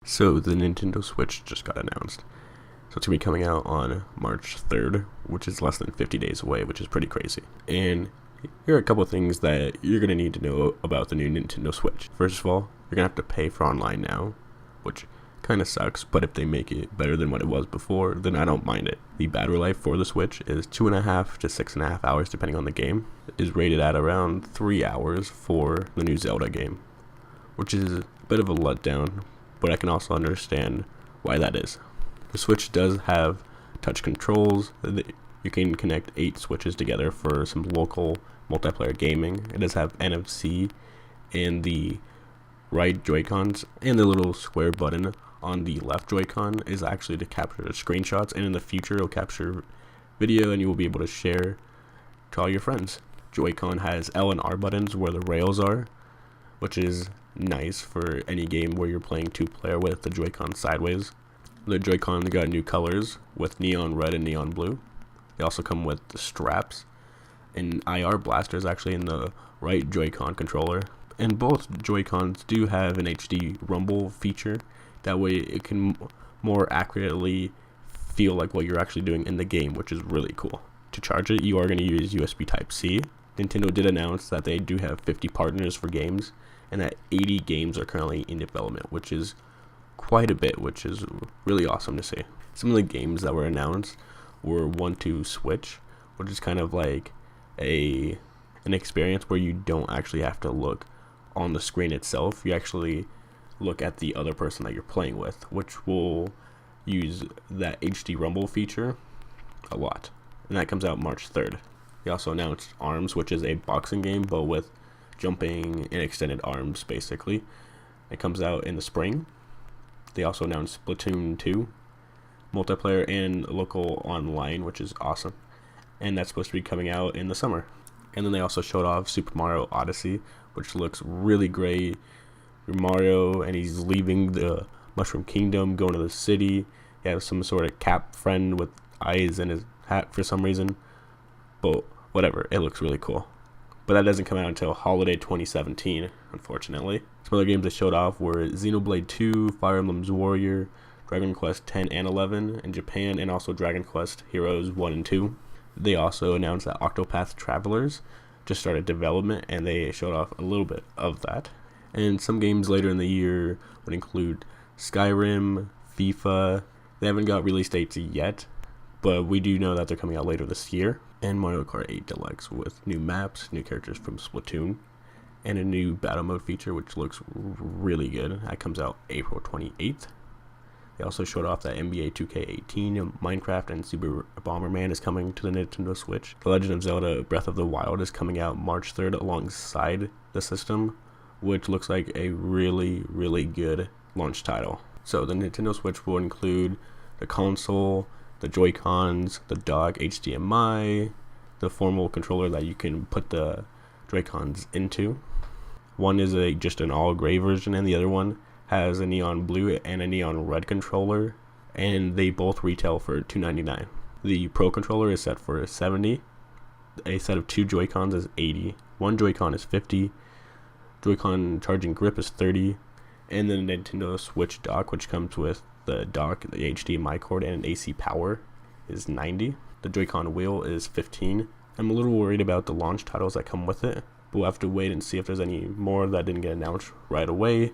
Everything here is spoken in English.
So the Nintendo Switch just got announced. So it's going to be coming out on March 3rd, which is less than 50 days away, which is pretty crazy. And here are a couple of things that you're going to need to know about the new Nintendo Switch. First of all, you're going to have to pay for online now, which kind of sucks, but if they make it better than what it was before, then I don't mind it. The battery life for the Switch is 2.5 to 6.5 hours depending on the game. It is rated at around 3 hours for the new Zelda game, which is a bit of a letdown, but I can also understand why that is. The Switch does have touch controls. You can connect 8 switches together for some local multiplayer gaming. It does have NFC in the right Joy-Cons, and the little square button on the left Joy-Con is actually to capture screenshots, and in the future it'll capture video and you will be able to share to all your friends. Joy-Con has L and R buttons where the rails are, which is nice for any game where you're playing 2-player with the Joy-Con sideways. The Joy-Con got new colors with neon red and neon blue. They also come with the straps, and IR blaster is actually in the right Joy-Con controller. And both Joy-Cons do have an HD rumble feature. That way it can more accurately feel like what you're actually doing in the game, which is really cool. To charge it, you are going to use USB Type-C. Nintendo did announce that they do have 50 partners for games, and that 80 games are currently in development, which is quite a bit, which is really awesome to see. Some of the games that were announced were 1-2-Switch, which is kind of like an experience where you don't actually have to look on the screen itself. You actually look at the other person that you're playing with, which will use that HD Rumble feature a lot. And that comes out March 3rd. They also announced Arms, which is a boxing game, but with jumping and extended arms, basically. It comes out in the spring. They also announced Splatoon 2, multiplayer and local online, which is awesome. And that's supposed to be coming out in the summer. And then they also showed off Super Mario Odyssey, which looks really great. Mario, and he's leaving the Mushroom Kingdom, going to the city. He has some sort of cap friend with eyes in his hat for some reason. But whatever, it looks really cool. But that doesn't come out until holiday 2017, unfortunately. Some other games they showed off were Xenoblade 2, Fire Emblem's Warrior, Dragon Quest 10 and 11 in Japan, and also Dragon Quest Heroes 1 and 2. They also announced that Octopath Travelers just started development, and they showed off a little bit of that. And some games later in the year would include Skyrim, FIFA. They haven't got release dates yet, but we do know that they're coming out later this year. And Mario Kart 8 Deluxe with new maps, new characters from Splatoon, and a new battle mode feature which looks really good. That comes out April 28th. They also showed off that NBA 2K18, Minecraft, and Super Bomberman is coming to the Nintendo Switch. The Legend of Zelda Breath of the Wild is coming out March 3rd alongside the system, which looks like a really, really good launch title. So the Nintendo Switch will include the console, the Joy-Cons, the dock, HDMI, the formal controller that you can put the Joy-Cons into. One is just an all gray version, and the other one has a neon blue and a neon red controller, and they both retail for $299. The Pro controller is set for $70. A set of 2 Joy-Cons is $80. One Joy-Con is $50. Joy-Con charging grip is $30. And the Nintendo Switch dock, which comes with the dock, the HDMI cord, and an AC power, is $90. The Joy-Con wheel is $15. I'm a little worried about the launch titles that come with it, but we'll have to wait and see if there's any more that didn't get announced right away.